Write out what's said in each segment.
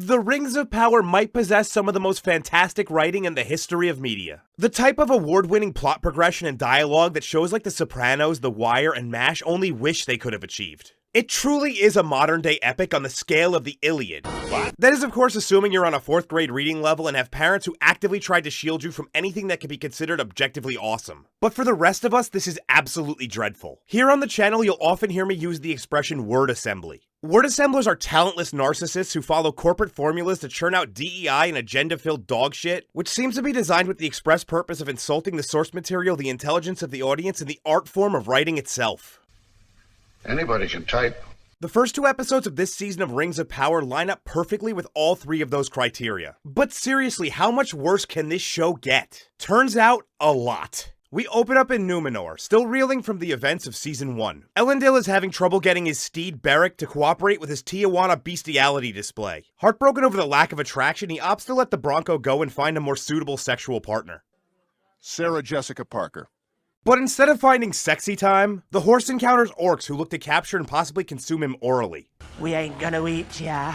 The Rings of Power might possess some of the most fantastic writing in the history of media. The type of award-winning plot progression and dialogue that shows like The Sopranos, The Wire, and MASH only wish they could have achieved. It truly is a modern-day epic on the scale of the Iliad. That is, of course, assuming you're on a 4th grade reading level and have parents who actively tried to shield you from anything that could be considered objectively awesome. But for the rest of us, this is absolutely dreadful. Here on the channel, you'll often hear me use the expression word assembly. Word assemblers are talentless narcissists who follow corporate formulas to churn out DEI and agenda-filled dog shit, which seems to be designed with the express purpose of insulting the source material, the intelligence of the audience, and the art form of writing itself. Anybody can type. The first 2 episodes of this season of Rings of Power line up perfectly with all 3 of those criteria. But seriously, how much worse can this show get? Turns out, a lot. We open up in Numenor, still reeling from the events of Season 1. Elendil is having trouble getting his steed Beric to cooperate with his Tijuana bestiality display. Heartbroken over the lack of attraction, he opts to let the Bronco go and find a more suitable sexual partner. Sarah Jessica Parker. But instead of finding sexy time, the horse encounters orcs who look to capture and possibly consume him orally. We ain't gonna eat ya.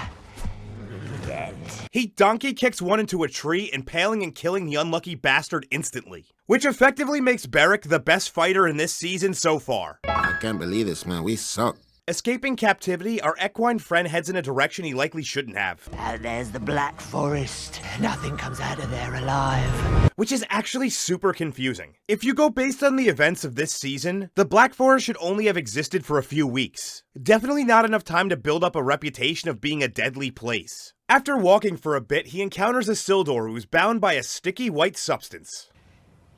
Dead. He donkey kicks one into a tree, impaling and killing the unlucky bastard instantly. Which effectively makes Beric the best fighter in this season so far. I can't believe this, man. We suck. Escaping captivity, our equine friend heads in a direction he likely shouldn't have. And there's the Black Forest. Nothing comes out of there alive. Which is actually super confusing. If you go based on the events of this season, the Black Forest should only have existed for a few weeks. Definitely not enough time to build up a reputation of being a deadly place. After walking for a bit, he encounters a Sildor who's bound by a sticky white substance.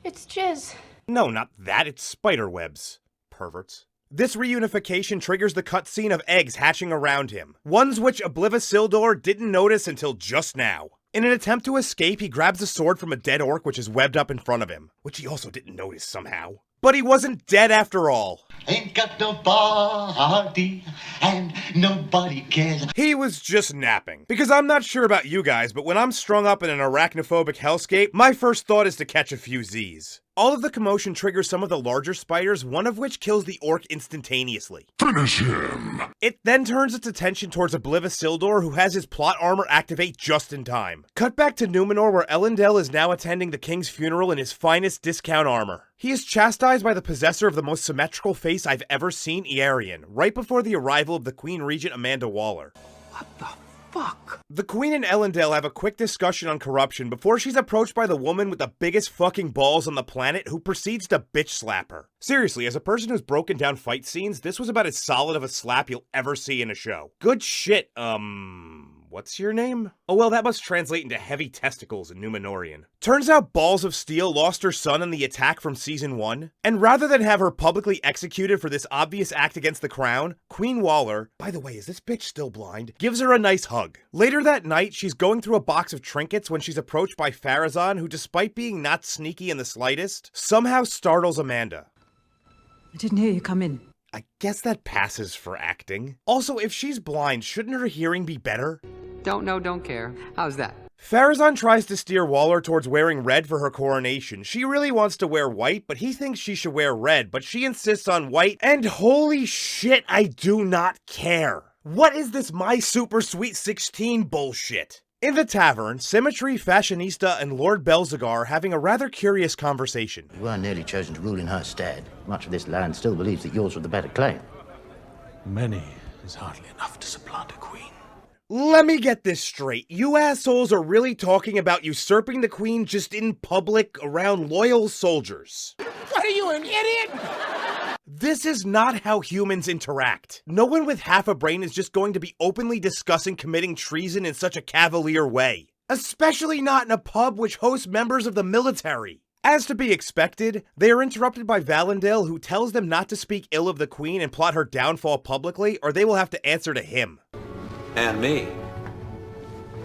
It's jizz. No, not that, it's spider webs. Perverts. This reunification triggers the cutscene of eggs hatching around him, ones which Oblivisildor didn't notice until just now. In an attempt to escape, he grabs a sword from a dead orc which is webbed up in front of him, which he also didn't notice somehow. But he wasn't dead after all. Ain't got nobody, and nobody cares. He was just napping. Because I'm not sure about you guys, but when I'm strung up in an arachnophobic hellscape, my first thought is to catch a few Z's. All of the commotion triggers some of the larger spiders, one of which kills the orc instantaneously. Finish him! It then turns its attention towards Oblivisildor, who has his plot armor activate just in time. Cut back to Numenor, where Elendil is now attending the king's funeral in his finest discount armor. He is chastised by the possessor of the most symmetrical face I've ever seen, Iarion, right before the arrival of the Queen Regent Amanda Waller. What the fuck? The Queen and Elendil have a quick discussion on corruption before she's approached by the woman with the biggest fucking balls on the planet who proceeds to bitch slap her. Seriously, as a person who's broken down fight scenes, this was about as solid of a slap you'll ever see in a show. Good shit, what's your name? Oh well, that must translate into heavy testicles in Numenorian. Turns out Balls of Steel lost her son in the attack from Season 1, and rather than have her publicly executed for this obvious act against the crown, Queen Waller, by the way, is this bitch still blind, gives her a nice hug. Later that night, she's going through a box of trinkets when she's approached by Pharazôn, who despite being not sneaky in the slightest, somehow startles Amanda. I didn't hear you come in. I guess that passes for acting. Also, if she's blind, shouldn't her hearing be better? Don't know, don't care. How's that? Pharazôn tries to steer Waller towards wearing red for her coronation. She really wants to wear white, but he thinks she should wear red, but she insists on white, and holy shit, I do not care. What is this My Super Sweet 16 bullshit? In the tavern, Symmetry, Fashionista, and Lord Belzegar are having a rather curious conversation. You are nearly chosen to rule in her stead. Much of this land still believes that yours were the better claim. Many is hardly enough to supplant a queen. Let me get this straight. You assholes are really talking about usurping the queen just in public around loyal soldiers. What are you, an idiot? This is not how humans interact. No one with half a brain is just going to be openly discussing committing treason in such a cavalier way. Especially not in a pub which hosts members of the military. As to be expected, they are interrupted by Valandale, who tells them not to speak ill of the queen and plot her downfall publicly, or they will have to answer to him. And me.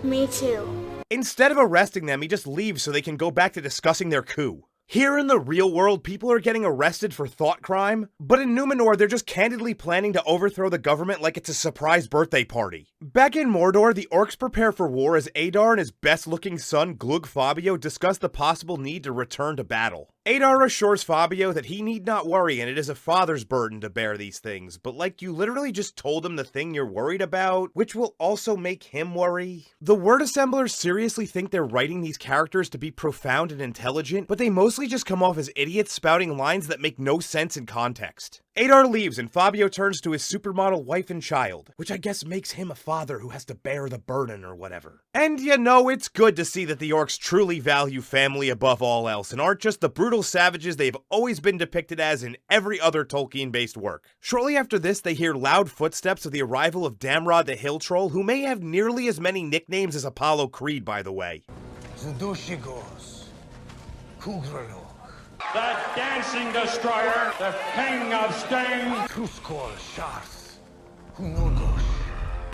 Me too. Instead of arresting them, he just leaves so they can go back to discussing their coup. Here in the real world, people are getting arrested for thought crime, but in Numenor, they're just candidly planning to overthrow the government like it's a surprise birthday party. Back in Mordor, the orcs prepare for war as Adar and his best-looking son, Glug Fabio, discuss the possible need to return to battle. Adar assures Fabio that he need not worry and it is a father's burden to bear these things, but like you literally just told him the thing you're worried about, which will also make him worry. The word assemblers seriously think they're writing these characters to be profound and intelligent, but they mostly just come off as idiots spouting lines that make no sense in context. Adar leaves and Fabio turns to his supermodel wife and child, which I guess makes him a father who has to bear the burden or whatever. And you know, it's good to see that the orcs truly value family above all else and aren't just the brutal savages they've always been depicted as in every other Tolkien-based work. Shortly after this, they hear loud footsteps of the arrival of Damrod the Hill Troll, who may have nearly as many nicknames as Apollo Creed, by the way. The dancing destroyer, the king of sting,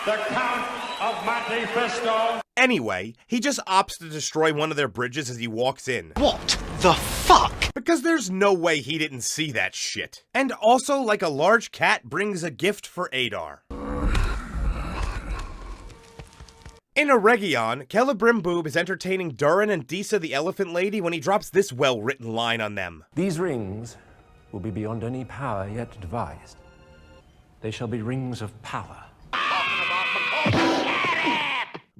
the count of Monte Fisto. Anyway, he just opts to destroy one of their bridges as he walks in. What the fuck? Because there's no way he didn't see that shit. And also, like a large cat brings a gift for Adar. In Eregion, Celebrimboob is entertaining Durin and Disa the Elephant Lady when he drops this well-written line on them. These rings will be beyond any power yet devised. They shall be rings of power.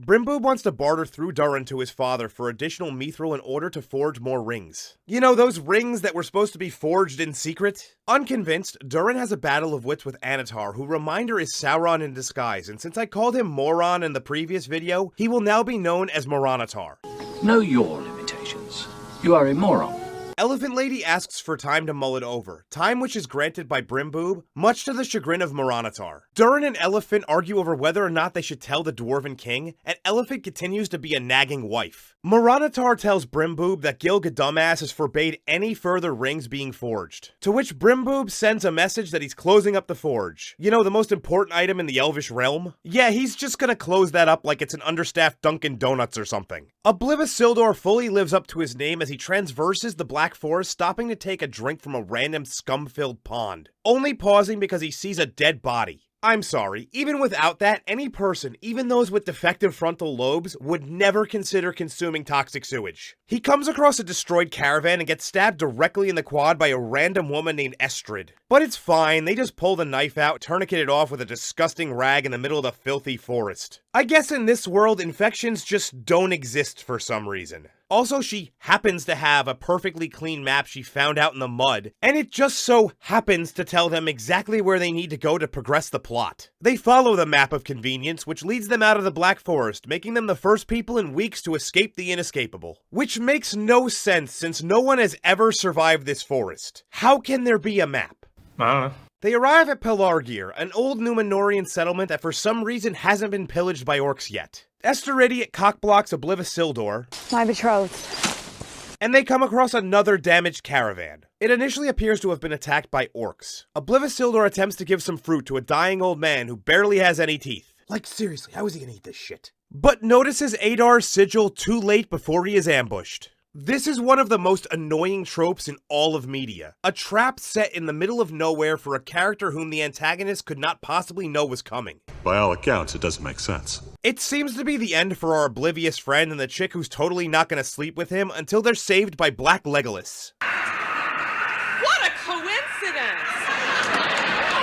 Brimboob wants to barter through Durin to his father for additional mithril in order to forge more rings. You know, those rings that were supposed to be forged in secret? Unconvinced, Durin has a battle of wits with Anatar, who reminder is Sauron in disguise, and since I called him Moron in the previous video, he will now be known as Moranatar. Know your limitations. You are a moron. Elephant Lady asks for time to mull it over, time which is granted by Brimboob, much to the chagrin of Moranatar. Durin and Elephant argue over whether or not they should tell the Dwarven King, and Elephant continues to be a nagging wife. Moranatar tells Brimboob that Gil Dumbass has forbade any further rings being forged, to which Brimboob sends a message that he's closing up the forge. You know, the most important item in the Elvish realm? Yeah, he's just gonna close that up like it's an understaffed Dunkin' Donuts or something. Oblivious fully lives up to his name as he transverses the Black Forest, stopping to take a drink from a random scum-filled pond, only pausing because he sees a dead body. I'm sorry, even without that, any person, even those with defective frontal lobes, would never consider consuming toxic sewage. He comes across a destroyed caravan and gets stabbed directly in the quad by a random woman named Estrid. But it's fine, they just pull the knife out, tourniquet it off with a disgusting rag in the middle of the filthy forest. I guess in this world, infections just don't exist for some reason. Also, she happens to have a perfectly clean map she found out in the mud, and it just so happens to tell them exactly where they need to go to progress the plot. They follow the map of convenience, which leads them out of the Black Forest, making them the first people in weeks to escape the inescapable. Which makes no sense since no one has ever survived this forest. How can there be a map? They arrive at Pelargir, an old Númenórean settlement that for some reason hasn't been pillaged by orcs yet. Esteridiot cockblocks Oblivious, My betrothed. and they come across another damaged caravan. It initially appears to have been attacked by orcs. Oblivious attempts to give some fruit to a dying old man who barely has any teeth. Like seriously, how is he gonna eat this shit? But notices Adar's sigil too late before he is ambushed. This is one of the most annoying tropes in all of media. A trap set in the middle of nowhere for a character whom the antagonist could not possibly know was coming. By all accounts, it doesn't make sense. It seems to be the end for our oblivious friend and the chick who's totally not gonna sleep with him until they're saved by Black Legolas. What a coincidence!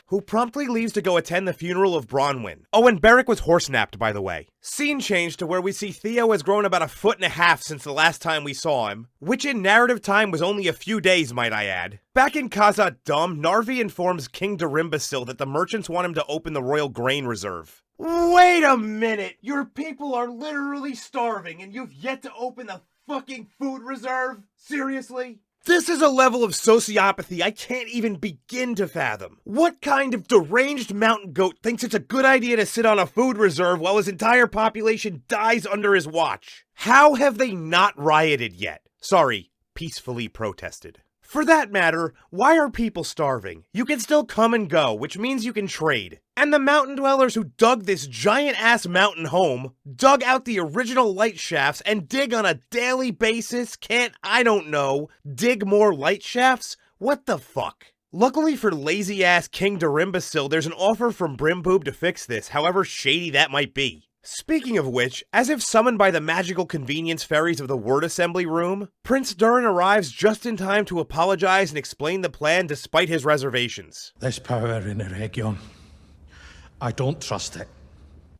Who promptly leaves to go attend the funeral of Bronwyn. Oh, and Beric was horse-napped, by the way. Scene change to where we see Theo has grown about 1.5 feet since the last time we saw him, which in narrative time was only a few days, might I add. Back in Khazad Dum, Narvi informs King Darimbasil that the merchants want him to open the Royal Grain Reserve. Wait a minute! Your people are literally starving and you've yet to open the fucking food reserve? Seriously? This is a level of sociopathy I can't even begin to fathom. What kind of deranged mountain goat thinks it's a good idea to sit on a food reserve while his entire population dies under his watch? How have they not rioted yet? Sorry, peacefully protested. For that matter, why are people starving? You can still come and go, which means you can trade. And the mountain dwellers who dug this giant-ass mountain home, dug out the original light shafts, and dig on a daily basis can't, I don't know, dig more light shafts? What the fuck? Luckily for lazy-ass King Dorimbasil, there's an offer from Brimboob to fix this, however shady that might be. Speaking of which, as if summoned by the magical convenience fairies of the word assembly room, Prince Durin arrives just in time to apologize and explain the plan despite his reservations. There's power in Eregion. I don't trust it.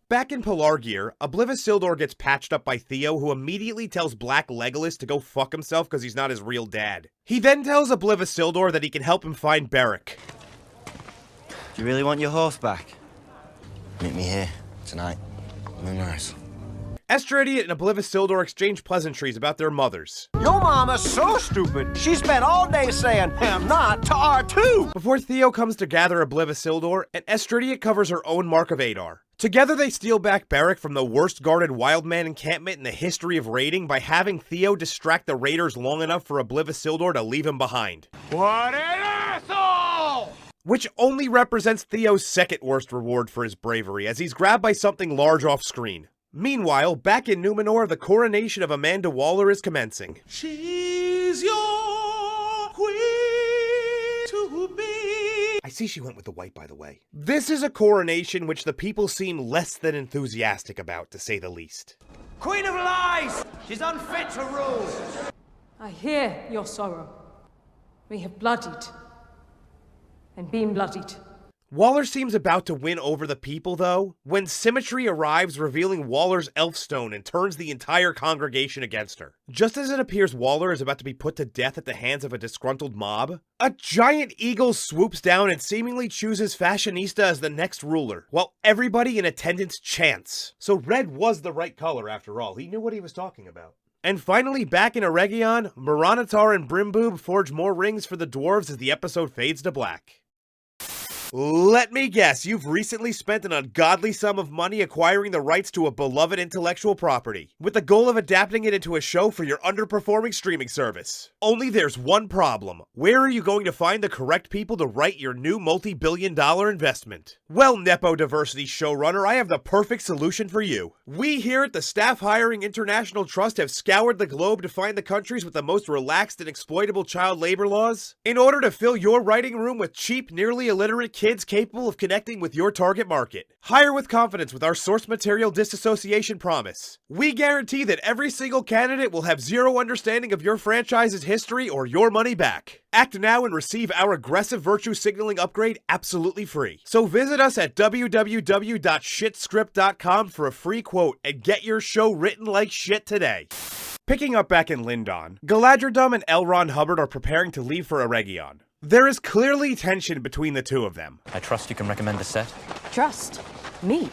Back in Pelargir, Oblivisildor gets patched up by Theo, who immediately tells Black Legolas to go fuck himself because he's not his real dad. He then tells Oblivisildor that he can help him find Beric. Do you really want your horse back? Meet me here, tonight. Moonrise. Estridiot and Oblivisildor exchange pleasantries about their mothers. Your mama's so stupid, she spent all day saying, "I'm not" to R2! Before Theo comes to gather Oblivisildor, and Estridiot covers her own Mark of Adar. Together they steal back Beric from the worst guarded wildman encampment in the history of raiding by having Theo distract the raiders long enough for Oblivisildor to leave him behind. What an asshole! Which only represents Theo's second worst reward for his bravery, as he's grabbed by something large off screen. Meanwhile, back in Numenor, the coronation of Amanda Waller is commencing. She's your queen to be. I see she went with the white, by the way. This is a coronation which the people seem less than enthusiastic about, to say the least. Queen of lies! She's unfit to rule! I hear your sorrow. We have bloodied. And been bloodied. Waller seems about to win over the people, though, when Symmetry arrives revealing Waller's Elfstone and turns the entire congregation against her. Just as it appears Waller is about to be put to death at the hands of a disgruntled mob, a giant eagle swoops down and seemingly chooses Fashionista as the next ruler, while everybody in attendance chants. So red was the right color after all, he knew what he was talking about. And finally, back in Eregion, Moranitar and Brimboob forge more rings for the dwarves as the episode fades to black. Let me guess, you've recently spent an ungodly sum of money acquiring the rights to a beloved intellectual property, with the goal of adapting it into a show for your underperforming streaming service. Only there's one problem. Where are you going to find the correct people to write your new multi-billion-dollar investment? Well, Nepo Diversity showrunner, I have the perfect solution for you. We here at the Staff Hiring International Trust have scoured the globe to find the countries with the most relaxed and exploitable child labor laws, in order to fill your writing room with cheap, nearly illiterate kids capable of connecting with your target market. Hire with confidence with our source material disassociation promise. We guarantee that every single candidate will have zero understanding of your franchise's history or your money back. Act now and receive our aggressive virtue signaling upgrade absolutely free. So visit us at www.shitscript.com for a free quote and get your show written like shit today. Picking up back in Lindon, Galadriel and L. Ron Hubbard are preparing to leave for Eregion. There is clearly tension between the two of them. I trust you can recommend a set? Trust? Me?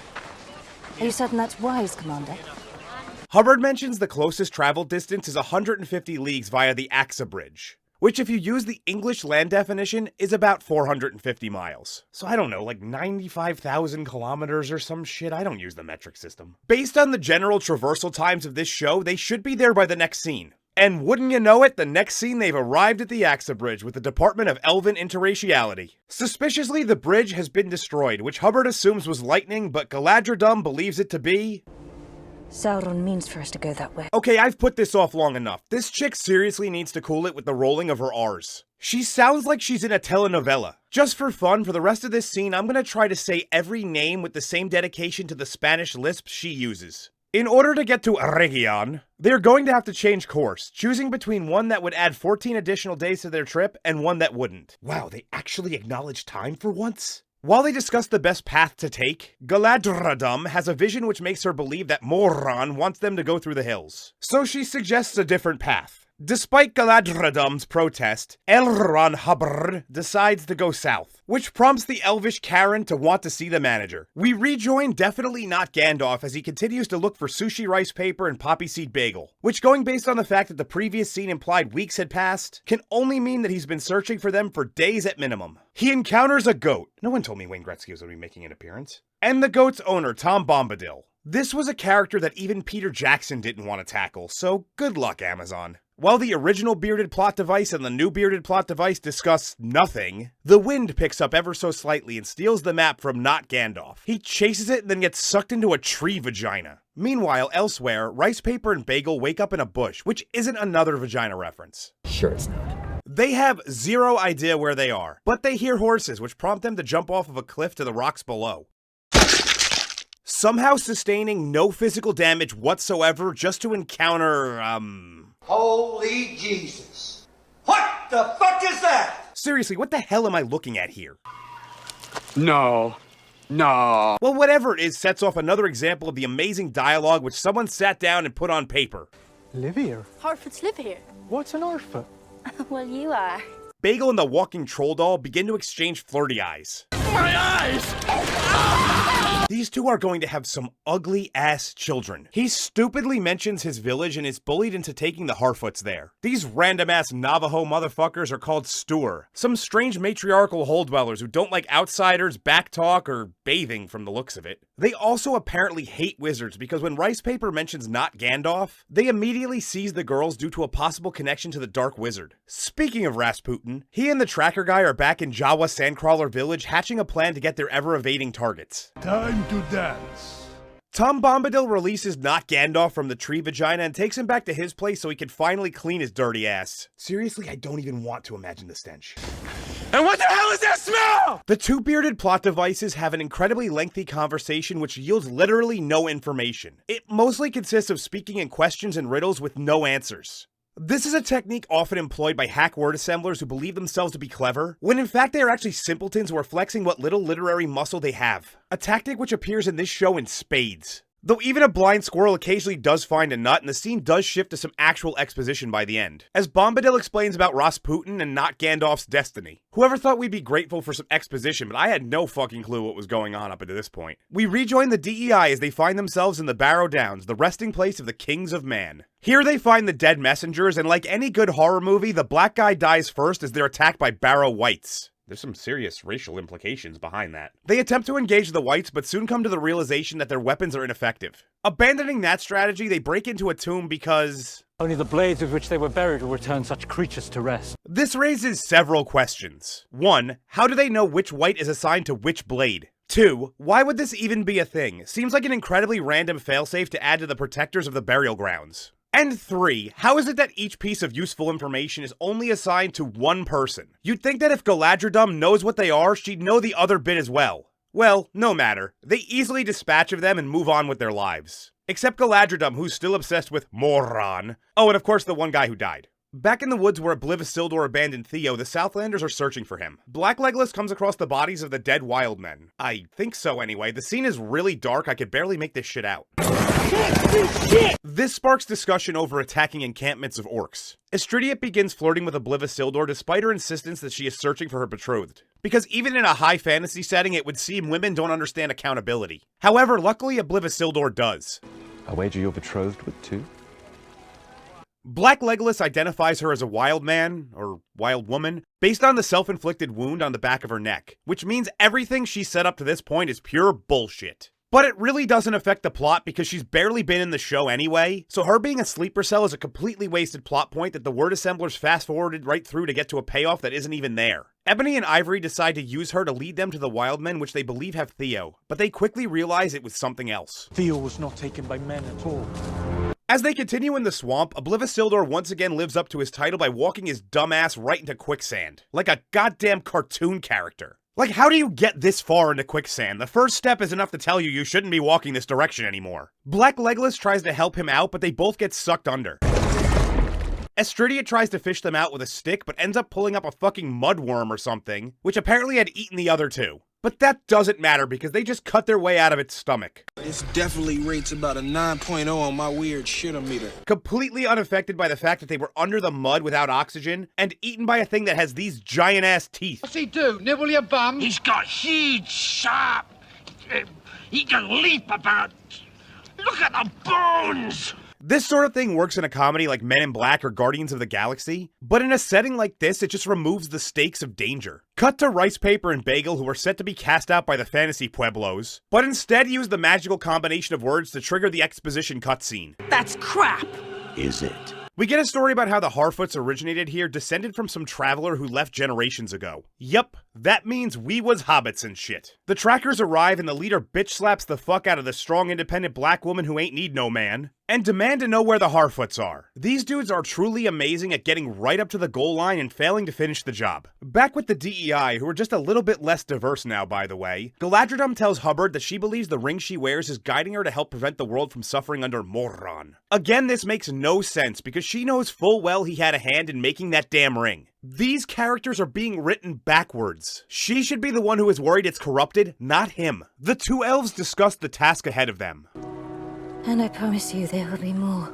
Are you certain that's wise, Commander? Hubbard mentions the closest travel distance is 150 leagues via the Axa Bridge, which if you use the English land definition is about 450 miles. So I don't know, like 95,000 kilometers or some shit, I don't use the metric system. Based on the general traversal times of this show, they should be there by the next scene. And wouldn't you know it, the next scene they've arrived at the Axa Bridge with the Department of Elven Interraciality. Suspiciously, the bridge has been destroyed, which Hubbard assumes was lightning, but Galadriel believes it to be... Sauron means for us to go that way. Okay, I've put this off long enough. This chick seriously needs to cool it with the rolling of her R's. She sounds like she's in a telenovela. Just for fun, for the rest of this scene, I'm gonna try to say every name with the same dedication to the Spanish lisp she uses. In order to get to Eregion, they're going to have to change course, choosing between one that would add 14 additional days to their trip and one that wouldn't. Wow, they actually acknowledge time for once? While they discuss the best path to take, Galadriel has a vision which makes her believe that Moran wants them to go through the hills. So she suggests a different path. Despite Galadriel's protest, Elrond Hubbard decides to go south, which prompts the elvish Karen to want to see the manager. We rejoin definitely not Gandalf as he continues to look for sushi rice paper and poppy seed bagel, which going based on the fact that the previous scene implied weeks had passed, can only mean that he's been searching for them for days at minimum. He encounters a goat. No one told me Wayne Gretzky was going to be making an appearance. And the goat's owner, Tom Bombadil. This was a character that even Peter Jackson didn't want to tackle, so good luck, Amazon. While the original bearded plot device and the new bearded plot device discuss nothing, the wind picks up ever so slightly and steals the map from not Gandalf. He chases it and then gets sucked into a tree vagina. Meanwhile, elsewhere, Rice Paper and Bagel wake up in a bush, which isn't another vagina reference. Sure it's not. They have zero idea where they are, but they hear horses, which prompt them to jump off of a cliff to the rocks below, somehow sustaining no physical damage whatsoever just to encounter, Holy Jesus. What the fuck is that? Seriously, what the hell am I looking at here? No. No. Well, whatever it is sets off another example of the amazing dialogue which someone sat down and put on paper. Live here? Harfoots live here. What's an Harfoot? Well, you are. Bagel and the walking troll doll begin to exchange flirty eyes. My eyes! These two are going to have some ugly-ass children. He stupidly mentions his village and is bullied into taking the Harfoots there. These random-ass Navajo motherfuckers are called Stuar, some strange matriarchal hole-dwellers who don't like outsiders, backtalk, or bathing from the looks of it. They also apparently hate wizards because when Rice Paper mentions not Gandalf, they immediately seize the girls due to a possible connection to the Dark Wizard. Speaking of Rasputin, he and the tracker guy are back in Jawa Sandcrawler Village hatching a plan to get their ever-evading targets. Time to dance. Tom Bombadil releases Not Gandalf from the tree vagina and takes him back to his place so he can finally clean his dirty ass. Seriously, I don't even want to imagine the stench. And what the hell is that smell? The two bearded plot devices have an incredibly lengthy conversation which yields literally no information. It mostly consists of speaking in questions and riddles with no answers. This is a technique often employed by hack word assemblers who believe themselves to be clever, when in fact they are actually simpletons who are flexing what little literary muscle they have. A tactic which appears in this show in spades. Though even a blind squirrel occasionally does find a nut, and the scene does shift to some actual exposition by the end, as Bombadil explains about Rasputin and not Gandalf's destiny. Whoever thought we'd be grateful for some exposition, but I had no fucking clue what was going on up until this point. We rejoin the DEI as they find themselves in the Barrow Downs, the resting place of the Kings of Man. Here they find the dead messengers, and like any good horror movie, the black guy dies first as they're attacked by Barrow Whites. There's some serious racial implications behind that. They attempt to engage the whites, but soon come to the realization that their weapons are ineffective. Abandoning that strategy, they break into a tomb because only the blades with which they were buried will return such creatures to rest. This raises several questions. 1. How do they know which white is assigned to which blade? 2. Why would this even be a thing? Seems like an incredibly random failsafe to add to the protectors of the burial grounds. And 3, how is it that each piece of useful information is only assigned to one person? You'd think that if Galadriel knows what they are, she'd know the other bit as well. Well, no matter. They easily dispatch of them and move on with their lives. Except Galadriel, who's still obsessed with Moran. Oh, and of course the one guy who died. Back in the woods where Oblivisildur abandoned Theo, the Southlanders are searching for him. Black Legolas comes across the bodies of the dead wild men. I think so anyway. The scene is really dark, I could barely make this shit out. This sparks discussion over attacking encampments of orcs. Estridia begins flirting with Oblivisildur despite her insistence that she is searching for her betrothed. Because even in a high fantasy setting, it would seem women don't understand accountability. However, luckily Oblivisildur does. I wager you're betrothed with two? Black Legolas identifies her as a wild man, or wild woman, based on the self-inflicted wound on the back of her neck, which means everything she's set up to this point is pure bullshit. But it really doesn't affect the plot because she's barely been in the show anyway, so her being a sleeper cell is a completely wasted plot point that the word assemblers fast-forwarded right through to get to a payoff that isn't even there. Ebony and Ivory decide to use her to lead them to the Wildmen, which they believe have Theo, but they quickly realize it was something else. Theo was not taken by men at all. As they continue in the swamp, Oblivisildur once again lives up to his title by walking his dumbass right into quicksand, like a goddamn cartoon character. Like, how do you get this far into quicksand? The first step is enough to tell you you shouldn't be walking this direction anymore. Black Legolas tries to help him out, but they both get sucked under. Estridia tries to fish them out with a stick, but ends up pulling up a fucking mudworm or something, which apparently had eaten the other two. But that doesn't matter because they just cut their way out of its stomach. This definitely rates about a 9.0 on my weird shit-o-meter. Completely unaffected by the fact that they were under the mud without oxygen and eaten by a thing that has these giant-ass teeth. What's he do? Nibble your bum? He's got huge, sharp... he can leap about... Look at the bones! This sort of thing works in a comedy like Men in Black or Guardians of the Galaxy, but in a setting like this, it just removes the stakes of danger. Cut to Rice Paper and Bagel, who are set to be cast out by the fantasy Pueblos, but instead use the magical combination of words to trigger the exposition cutscene. That's crap! Is it? We get a story about how the Harfoots originated here, descended from some traveler who left generations ago. Yup, that means we was hobbits and shit. The trackers arrive and the leader bitch slaps the fuck out of the strong independent black woman who ain't need no man. and demand to know where the Harfoots are. These dudes are truly amazing at getting right up to the goal line and failing to finish the job. Back with the DEI, who are just a little bit less diverse now, by the way, Galadriel tells Hubbard that she believes the ring she wears is guiding her to help prevent the world from suffering under Morron. Again, this makes no sense because she knows full well he had a hand in making that damn ring. These characters are being written backwards. She should be the one who is worried it's corrupted, not him. The two elves discuss the task ahead of them. And I promise you there will be more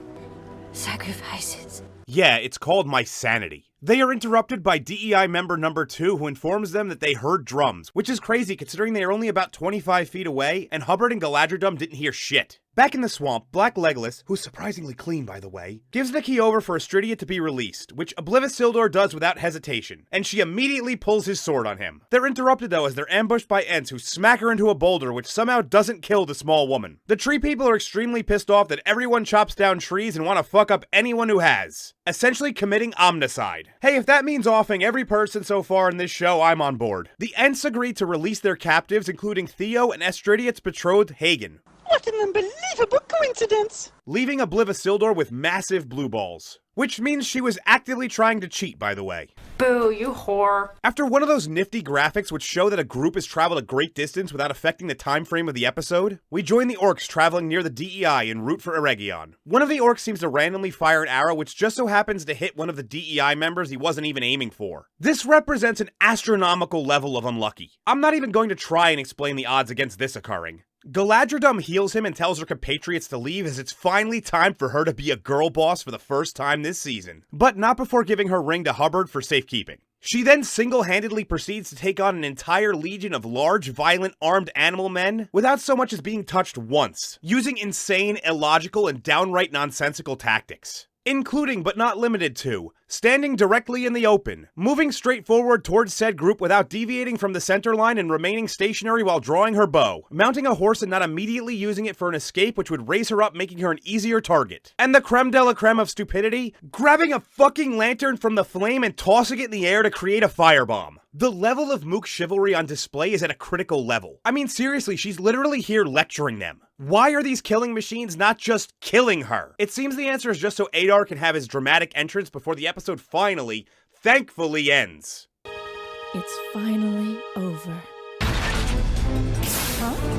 sacrifices. Yeah, it's called My Sanity. They are interrupted by DEI member number 2, who informs them that they heard drums, which is crazy considering they are only about 25 feet away, and Hubbard and Galadriel didn't hear shit. Back in the swamp, Black Legolas, who's surprisingly clean by the way, gives the key over for Estridia to be released, which Oblivious does without hesitation, and she immediately pulls his sword on him. They're interrupted though as they're ambushed by Ents who smack her into a boulder which somehow doesn't kill the small woman. The tree people are extremely pissed off that everyone chops down trees and want to fuck up anyone who has, essentially committing omnicide. Hey, if that means offing every person so far in this show, I'm on board. The Ents agree to release their captives, including Theo and Estridia's betrothed Hagen. What an unbelievable coincidence! Leaving Oblivious with massive blue balls. Which means she was actively trying to cheat, by the way. Boo, you whore. After one of those nifty graphics which show that a group has traveled a great distance without affecting the time frame of the episode, we join the orcs traveling near the DEI en route for Eregion. One of the orcs seems to randomly fire an arrow which just so happens to hit one of the DEI members he wasn't even aiming for. This represents an astronomical level of unlucky. I'm not even going to try and explain the odds against this occurring. Galadriel heals him and tells her compatriots to leave as it's finally time for her to be a girl boss for the first time this season. But not before giving her ring to Hubbard for safekeeping. She then single-handedly proceeds to take on an entire legion of large, violent, armed animal men without so much as being touched once, using insane, illogical, and downright nonsensical tactics. Including, but not limited to, standing directly in the open, moving straight forward towards said group without deviating from the center line and remaining stationary while drawing her bow, mounting a horse and not immediately using it for an escape which would raise her up, making her an easier target. And the creme de la creme of stupidity, grabbing a fucking lantern from the flame and tossing it in the air to create a firebomb. The level of Mook chivalry on display is at a critical level. I mean, seriously, she's literally here lecturing them. Why are these killing machines not just killing her? It seems the answer is just so Adar can have his dramatic entrance before the episode finally, thankfully, ends. It's finally over. Huh?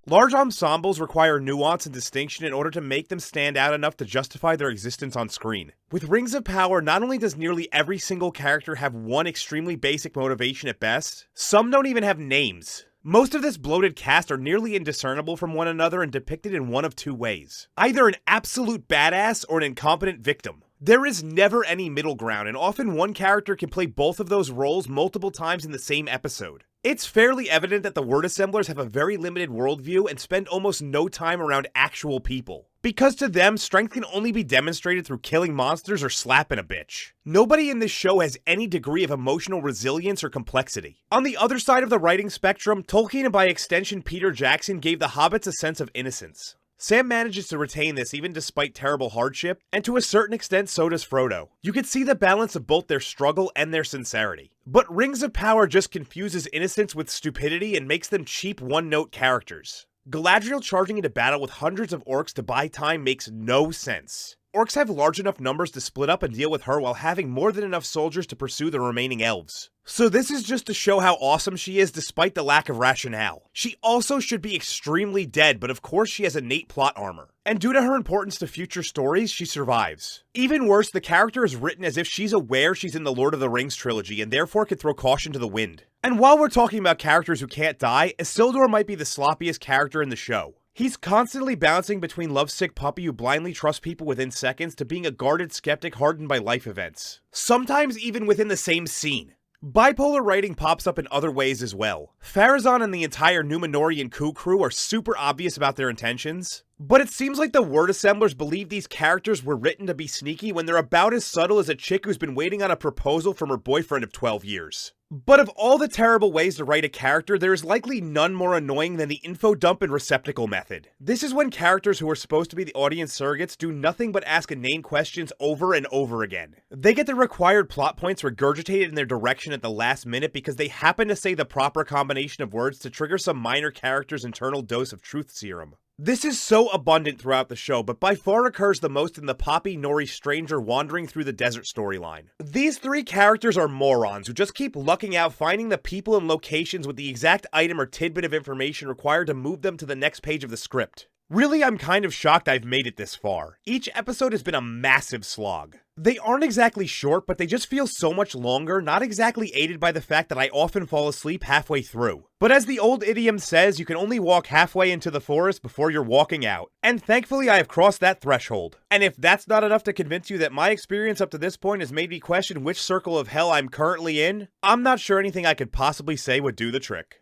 Large ensembles require nuance and distinction in order to make them stand out enough to justify their existence on screen. With Rings of Power, not only does nearly every single character have one extremely basic motivation at best, some don't even have names. Most of this bloated cast are nearly indiscernible from one another and depicted in one of two ways. Either an absolute badass or an incompetent victim. There is never any middle ground, and often one character can play both of those roles multiple times in the same episode. It's fairly evident that the word assemblers have a very limited worldview and spend almost no time around actual people. Because to them, strength can only be demonstrated through killing monsters or slapping a bitch. Nobody in this show has any degree of emotional resilience or complexity. On the other side of the writing spectrum, Tolkien and by extension Peter Jackson gave the hobbits a sense of innocence. Sam manages to retain this even despite terrible hardship, and to a certain extent so does Frodo. You can see the balance of both their struggle and their sincerity. But Rings of Power just confuses innocence with stupidity and makes them cheap one-note characters. Galadriel charging into battle with hundreds of orcs to buy time makes no sense. Orcs have large enough numbers to split up and deal with her while having more than enough soldiers to pursue the remaining elves. So this is just to show how awesome she is despite the lack of rationale. She also should be extremely dead, but of course she has innate plot armor. And due to her importance to future stories, she survives. Even worse, the character is written as if she's aware she's in the Lord of the Rings trilogy and therefore could throw caution to the wind. And while we're talking about characters who can't die, Isildur might be the sloppiest character in the show. He's constantly bouncing between lovesick puppy who blindly trusts people within seconds to being a guarded skeptic hardened by life events. Sometimes even within the same scene. Bipolar writing pops up in other ways as well. Pharazôn and the entire Númenórean coup crew are super obvious about their intentions, but it seems like the word assemblers believe these characters were written to be sneaky when they're about as subtle as a chick who's been waiting on a proposal from her boyfriend of 12 years. But of all the terrible ways to write a character, there is likely none more annoying than the info dump and receptacle method. This is when characters who are supposed to be the audience surrogates do nothing but ask inane questions over and over again. They get the required plot points regurgitated in their direction at the last minute because they happen to say the proper combination of words to trigger some minor character's internal dose of truth serum. This is so abundant throughout the show, but by far occurs the most in the Poppy Nori stranger wandering through the desert storyline. These three characters are morons who just keep lucking out finding the people and locations with the exact item or tidbit of information required to move them to the next page of the script. Really, I'm kind of shocked I've made it this far. Each episode has been a massive slog. They aren't exactly short, but they just feel so much longer, not exactly aided by the fact that I often fall asleep halfway through. But as the old idiom says, you can only walk halfway into the forest before you're walking out. And thankfully I have crossed that threshold. And if that's not enough to convince you that my experience up to this point has made me question which circle of hell I'm currently in, I'm not sure anything I could possibly say would do the trick.